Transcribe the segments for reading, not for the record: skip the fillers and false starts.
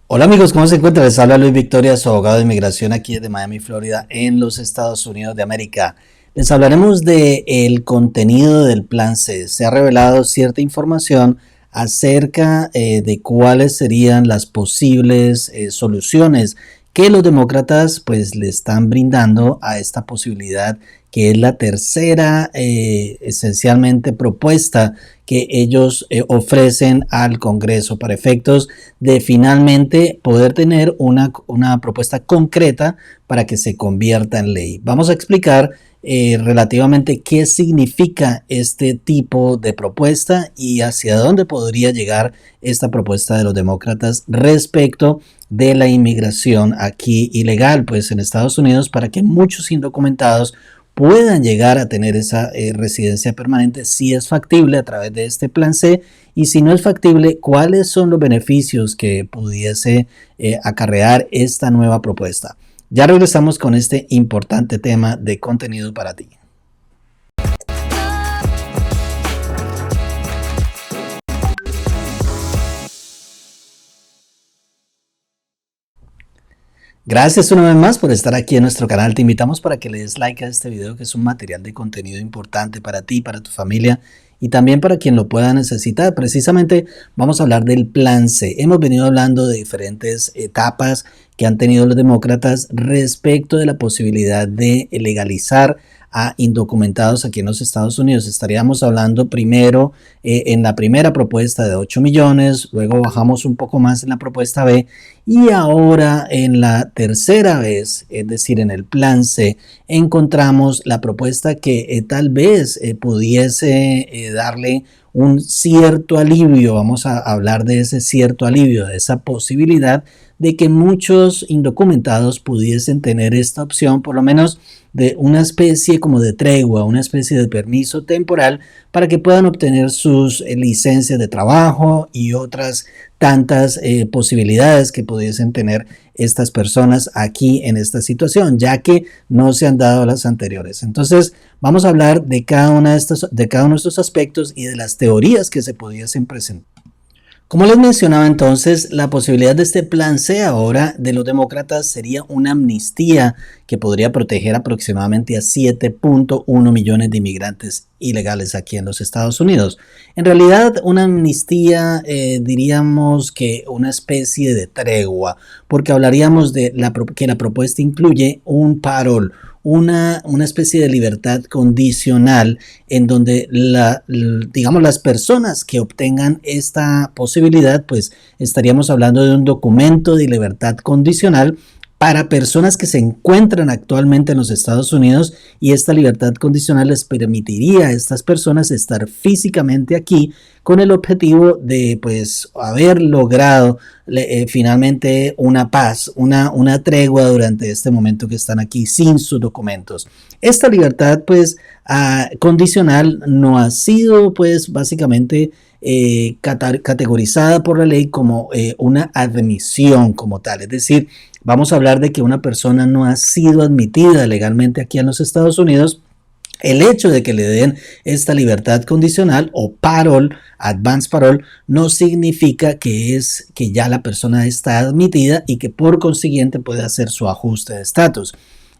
Hola amigos, ¿cómo se encuentran? Les habla Luis Victoria, su abogado de inmigración aquí desde Miami, Florida, en los Estados Unidos de América. Les hablaremos del contenido del Plan C. Se ha revelado cierta información acerca de cuáles serían las posibles soluciones que los demócratas pues le están brindando a esta posibilidad, que es la tercera esencialmente propuesta que ellos ofrecen al Congreso para efectos de finalmente poder tener una propuesta concreta para que se convierta en ley. Vamos a explicar relativamente qué significa este tipo de propuesta y hacia dónde podría llegar esta propuesta de los demócratas respecto de la inmigración aquí ilegal, pues en Estados Unidos, para que muchos indocumentados puedan llegar a tener esa residencia permanente, si es factible a través de este plan C, y si no es factible, cuáles son los beneficios que pudiese acarrear esta nueva propuesta. Ya regresamos con este importante tema de contenido para ti. Gracias una vez más por estar aquí en nuestro canal. Te invitamos para que le des like a este video, que es un material de contenido importante para ti, para tu familia y también para quien lo pueda necesitar. Precisamente vamos a hablar del Plan C. Hemos venido hablando de diferentes etapas que han tenido los demócratas respecto de la posibilidad de legalizar a indocumentados aquí en los Estados Unidos. Estaríamos hablando primero en la primera propuesta de 8 millones, luego bajamos un poco más en la propuesta B y ahora en la tercera vez, es decir, en el plan C, encontramos la propuesta que tal vez pudiese darle un cierto alivio. Vamos a hablar de ese cierto alivio, de esa posibilidad de que muchos indocumentados pudiesen tener esta opción, por lo menos de una especie como de tregua, una especie de permiso temporal para que puedan obtener sus licencias de trabajo y otras tantas posibilidades que pudiesen tener estas personas aquí en esta situación, ya que no se han dado las anteriores. Entonces, vamos a hablar de cada uno de estos aspectos y de las teorías que se pudiesen presentar. Como les mencionaba entonces, la posibilidad de este plan C ahora de los demócratas sería una amnistía que podría proteger aproximadamente a 7.1 millones de inmigrantes ilegales aquí en los Estados Unidos. En realidad, una amnistía diríamos que una especie de tregua, porque hablaríamos de que la propuesta incluye un parol, una especie de libertad condicional en donde digamos las personas que obtengan esta posibilidad, pues estaríamos hablando de un documento de libertad condicional para personas que se encuentran actualmente en los Estados Unidos, y esta libertad condicional les permitiría a estas personas estar físicamente aquí con el objetivo de pues haber logrado finalmente una paz, una tregua durante este momento que están aquí sin sus documentos. Esta libertad pues condicional no ha sido pues básicamente categorizada por la ley como una admisión como tal, es decir, vamos a hablar de que una persona no ha sido admitida legalmente aquí en los Estados Unidos. El hecho de que le den esta libertad condicional o parol, advance parole, no significa que ya la persona está admitida y que por consiguiente puede hacer su ajuste de estatus.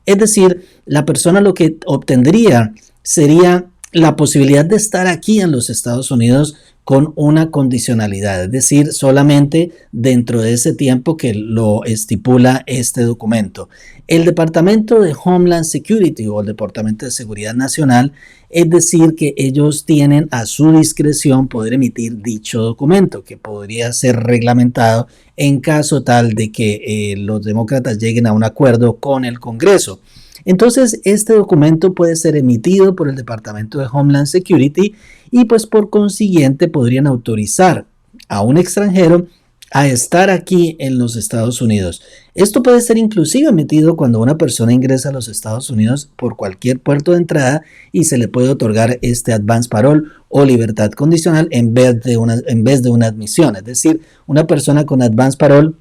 Es decir, la persona lo que obtendría sería la posibilidad de estar aquí en los Estados Unidos con una condicionalidad, es decir, solamente dentro de ese tiempo que lo estipula este documento. El Departamento de Homeland Security o el Departamento de Seguridad Nacional, es decir, que ellos tienen a su discreción poder emitir dicho documento, que podría ser reglamentado en caso tal de que los demócratas lleguen a un acuerdo con el Congreso. Entonces, este documento puede ser emitido por el Departamento de Homeland Security y pues por consiguiente podrían autorizar a un extranjero a estar aquí en los Estados Unidos. Esto puede ser inclusive emitido cuando una persona ingresa a los Estados Unidos por cualquier puerto de entrada y se le puede otorgar este advance parole o libertad condicional en vez de una admisión. Es decir, una persona con advance parole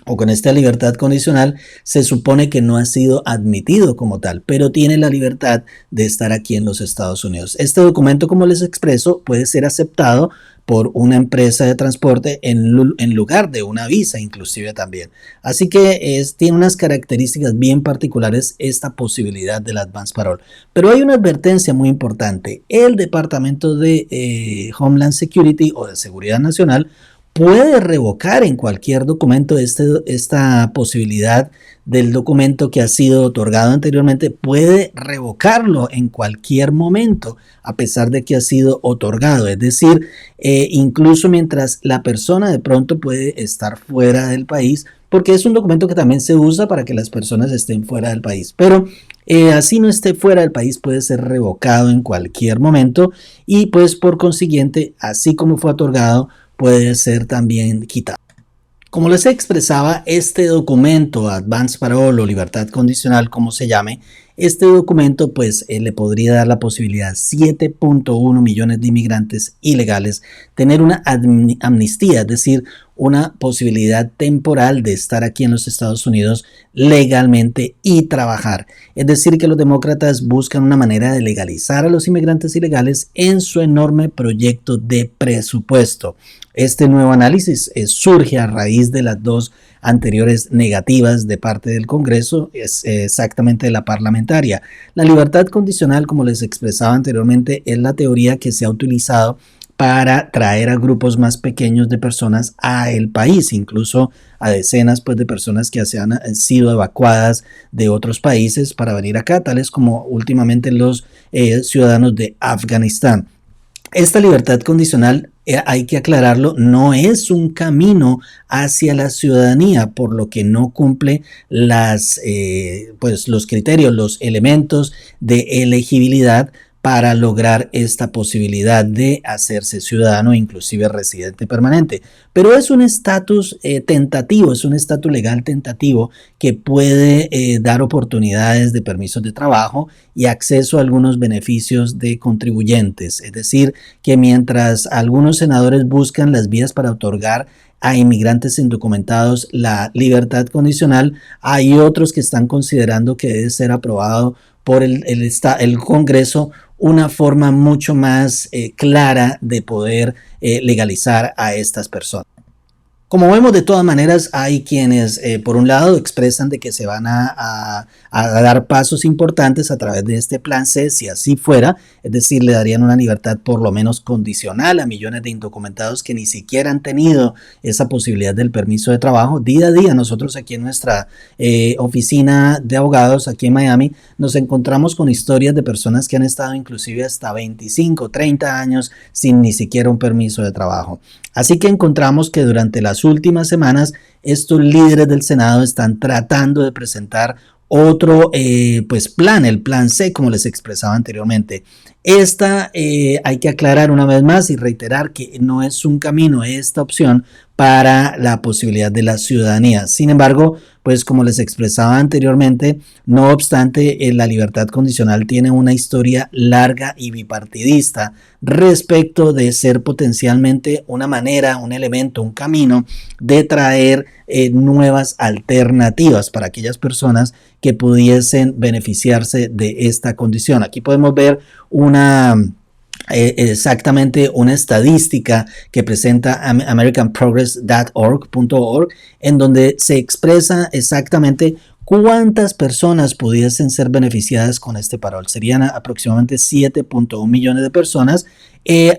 o con esta libertad condicional se supone que no ha sido admitido como tal, pero tiene la libertad de estar aquí en los Estados Unidos. Este documento, como les expreso, puede ser aceptado por una empresa de transporte en lugar de una visa inclusive también. Así que tiene unas características bien particulares esta posibilidad del Advance Parole. Pero hay una advertencia muy importante. El Departamento de Homeland Security o de Seguridad Nacional puede revocar en cualquier documento esta posibilidad del documento que ha sido otorgado anteriormente, puede revocarlo en cualquier momento a pesar de que ha sido otorgado. Es decir, incluso mientras la persona de pronto puede estar fuera del país, porque es un documento que también se usa para que las personas estén fuera del país. Pero así no esté fuera del país, puede ser revocado en cualquier momento y pues por consiguiente, así como fue otorgado, puede ser también quitado. Como les expresaba, este documento, Advance Parole o Libertad Condicional, como se llame, este documento pues le podría dar la posibilidad a 7.1 millones de inmigrantes ilegales tener una amnistía, es decir, una posibilidad temporal de estar aquí en los Estados Unidos legalmente y trabajar. Es decir, que los demócratas buscan una manera de legalizar a los inmigrantes ilegales en su enorme proyecto de presupuesto. Este nuevo análisis surge a raíz de las dos anteriores negativas de parte del Congreso, es exactamente de la parlamentaria. La libertad condicional, como les expresaba anteriormente, es la teoría que se ha utilizado para traer a grupos más pequeños de personas a el país, incluso a decenas pues, de personas que se han sido evacuadas de otros países para venir acá, tales como últimamente los ciudadanos de Afganistán. Esta libertad condicional, hay que aclararlo, no es un camino hacia la ciudadanía, por lo que no cumple pues los criterios, los elementos de elegibilidad para lograr esta posibilidad de hacerse ciudadano, inclusive residente permanente. Pero es un estatus tentativo, es un estatus legal tentativo que puede dar oportunidades de permisos de trabajo y acceso a algunos beneficios de contribuyentes. Es decir, que mientras algunos senadores buscan las vías para otorgar a inmigrantes indocumentados la libertad condicional, hay otros que están considerando que debe ser aprobado por el Congreso una forma mucho más clara de poder legalizar a estas personas. Como vemos, de todas maneras, hay quienes, por un lado, expresan de que se van a dar pasos importantes a través de este plan C, si así fuera, es decir, le darían una libertad por lo menos condicional a millones de indocumentados que ni siquiera han tenido esa posibilidad del permiso de trabajo. Día a día, nosotros aquí en nuestra oficina de abogados, aquí en Miami, nos encontramos con historias de personas que han estado inclusive hasta 25, 30 años sin ni siquiera un permiso de trabajo. Así que encontramos que durante las últimas semanas estos líderes del Senado están tratando de presentar otro plan, el plan C, como les expresaba anteriormente. Hay que aclarar una vez más y reiterar que no es un camino esta opción para la posibilidad de la ciudadanía. Sin embargo, pues como les expresaba anteriormente, no obstante, la libertad condicional tiene una historia larga y bipartidista respecto de ser potencialmente una manera, un elemento, un camino de traer nuevas alternativas para aquellas personas que pudiesen beneficiarse de esta condición. Aquí podemos ver exactamente una estadística que presenta americanprogress.org, en donde se expresa exactamente cuántas personas pudiesen ser beneficiadas con este parol. Serían aproximadamente 7.1 millones de personas.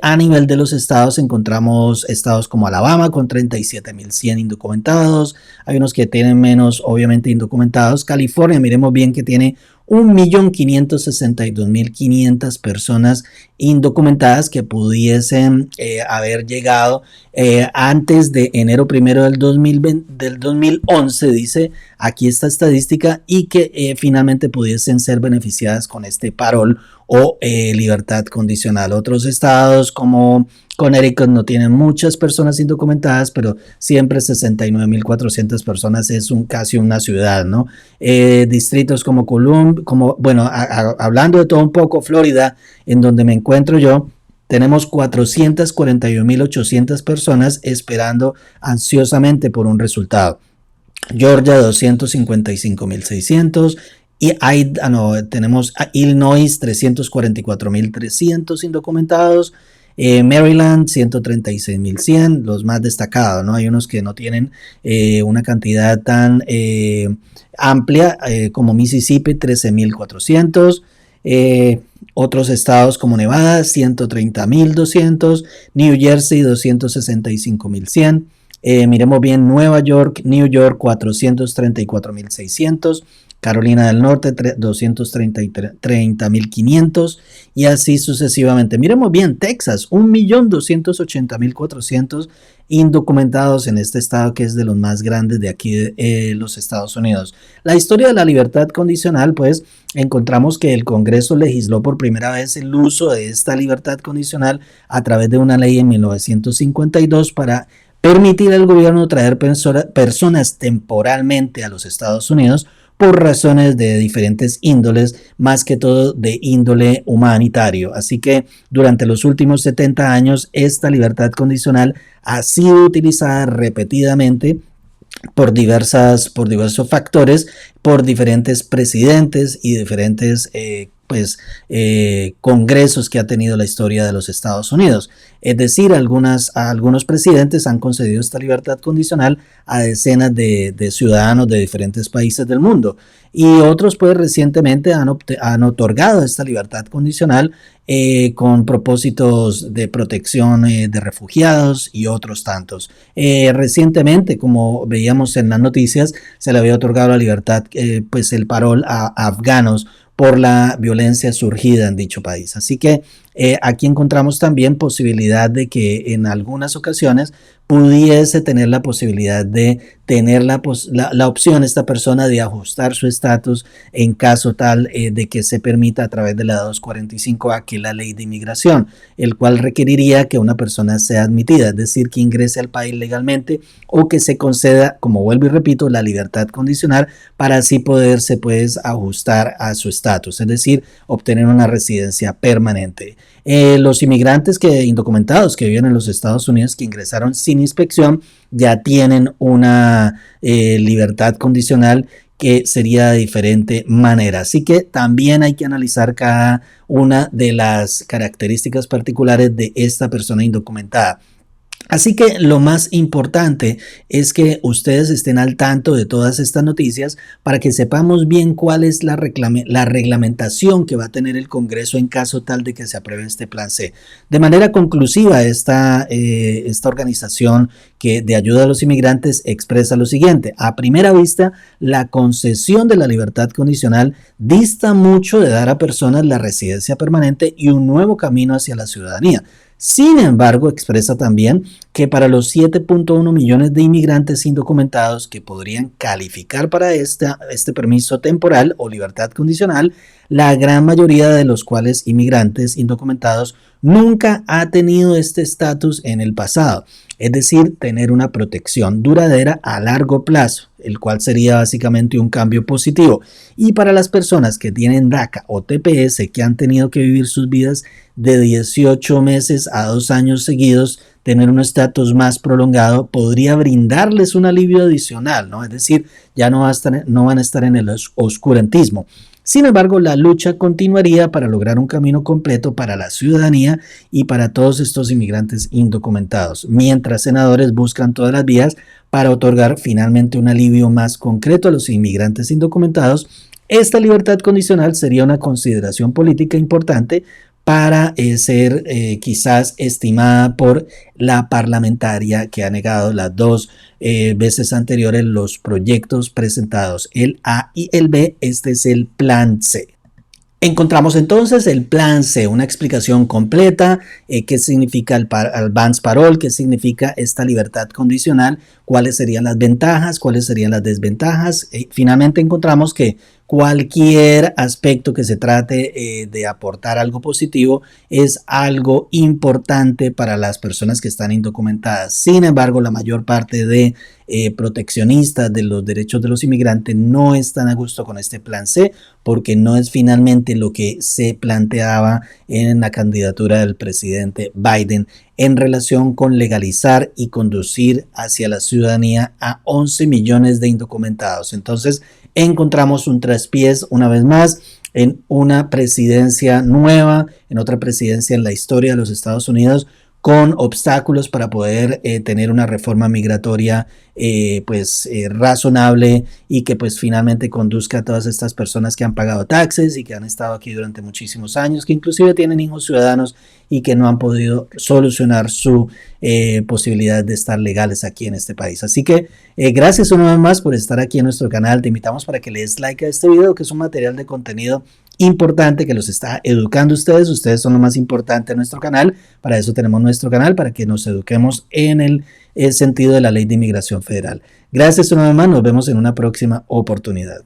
A nivel de los estados encontramos estados como Alabama con 37.100 indocumentados. Hay unos que tienen menos, obviamente, indocumentados. California, miremos bien que tiene 1.562.500 personas indocumentadas que pudiesen haber llegado antes de enero 1 del 2011, dice aquí esta estadística, y que finalmente pudiesen ser beneficiadas con este parol o libertad condicional. Otros estados como Connecticut no tienen muchas personas indocumentadas, pero siempre 69.400 personas es casi una ciudad, ¿no? Distritos como hablando de todo un poco, Florida, en donde me encuentro yo, tenemos 441.800 personas esperando ansiosamente por un resultado. Georgia, 255.600. Y tenemos a Illinois, 344.300 indocumentados. Maryland 136.100, los más destacados, ¿no? Hay unos que no tienen una cantidad tan amplia como Mississippi 13.400. Otros estados como Nevada 130.200, New Jersey 265.100. Miremos bien Nueva York, New York 434.600, Carolina del Norte 230.500 y así sucesivamente. Miremos bien Texas, 1.280.400 indocumentados en este estado que es de los más grandes de aquí de los Estados Unidos. La historia de la libertad condicional, pues encontramos que el Congreso legisló por primera vez el uso de esta libertad condicional a través de una ley en 1952 para permitir al gobierno traer personas temporalmente a los Estados Unidos por razones de diferentes índoles, más que todo de índole humanitario. Así que durante los últimos 70 años, esta libertad condicional ha sido utilizada repetidamente por diversos factores, por diferentes presidentes y diferentes congresos que ha tenido la historia de los Estados Unidos. Es decir, algunos presidentes han concedido esta libertad condicional a decenas de ciudadanos de diferentes países del mundo y otros pues recientemente han otorgado esta libertad condicional con propósitos de protección de refugiados y otros tantos. Recientemente, como veíamos en las noticias, se le había otorgado la libertad, pues el parol a afganos por la violencia surgida en dicho país. Así que aquí encontramos también posibilidad de que en algunas ocasiones pudiese tener la posibilidad de tener la opción esta persona de ajustar su estatus en caso tal de que se permita a través de la 245A, que es la ley de inmigración, el cual requeriría que una persona sea admitida, es decir, que ingrese al país legalmente o que se conceda, como vuelvo y repito, la libertad condicional para así poderse pues ajustar a su estatus, es decir, obtener una residencia permanente. Los inmigrantes indocumentados que viven en los Estados Unidos que ingresaron sin inspección ya tienen una libertad condicional que sería de diferente manera. Así que también hay que analizar cada una de las características particulares de esta persona indocumentada. Así que lo más importante es que ustedes estén al tanto de todas estas noticias para que sepamos bien cuál es la reglamentación que va a tener el Congreso en caso tal de que se apruebe este plan C. De manera conclusiva, esta organización de ayuda a los inmigrantes expresa lo siguiente: a primera vista, la concesión de la libertad condicional dista mucho de dar a personas la residencia permanente y un nuevo camino hacia la ciudadanía. Sin embargo, expresa también que para los 7.1 millones de inmigrantes indocumentados que podrían calificar para este permiso temporal o libertad condicional, la gran mayoría de los cuales inmigrantes indocumentados nunca ha tenido este estatus en el pasado, es decir, tener una protección duradera a largo plazo, el cual sería básicamente un cambio positivo. Y para las personas que tienen DACA o TPS que han tenido que vivir sus vidas de 18 meses a 2 años seguidos, tener un estatus más prolongado podría brindarles un alivio adicional, ¿no? Es decir, ya no van a estar en el oscurantismo. Sin embargo, la lucha continuaría para lograr un camino completo para la ciudadanía y para todos estos inmigrantes indocumentados, mientras senadores buscan todas las vías para otorgar finalmente un alivio más concreto a los inmigrantes indocumentados. Esta libertad condicional sería una consideración política importante para ser quizás estimada por la parlamentaria que ha negado las dos veces anteriores los proyectos presentados, el A y el B. Este es el plan C. Encontramos entonces el plan C, una explicación completa, qué significa el advance parole, qué significa esta libertad condicional, cuáles serían las ventajas, cuáles serían las desventajas. Finalmente encontramos que cualquier aspecto que se trate de aportar algo positivo es algo importante para las personas que están indocumentadas. Sin embargo, la mayor parte de proteccionistas de los derechos de los inmigrantes no están a gusto con este plan C porque no es finalmente lo que se planteaba en la candidatura del presidente Biden en relación con legalizar y conducir hacia la ciudadanía a 11 millones de indocumentados. Entonces encontramos un traspiés una vez más en una presidencia nueva, en otra presidencia en la historia de los Estados Unidos, con obstáculos para poder tener una reforma migratoria razonable y que pues finalmente conduzca a todas estas personas que han pagado taxes y que han estado aquí durante muchísimos años, que inclusive tienen hijos ciudadanos y que no han podido solucionar su posibilidad de estar legales aquí en este país. Así que gracias una vez más por estar aquí en nuestro canal. Te invitamos para que le des like a este video, que es un material de contenido importante que los está educando ustedes. Ustedes son lo más importante en nuestro canal. Para eso tenemos nuestro canal, para que nos eduquemos en el sentido de la ley de inmigración federal. Gracias una vez más. Nos vemos en una próxima oportunidad.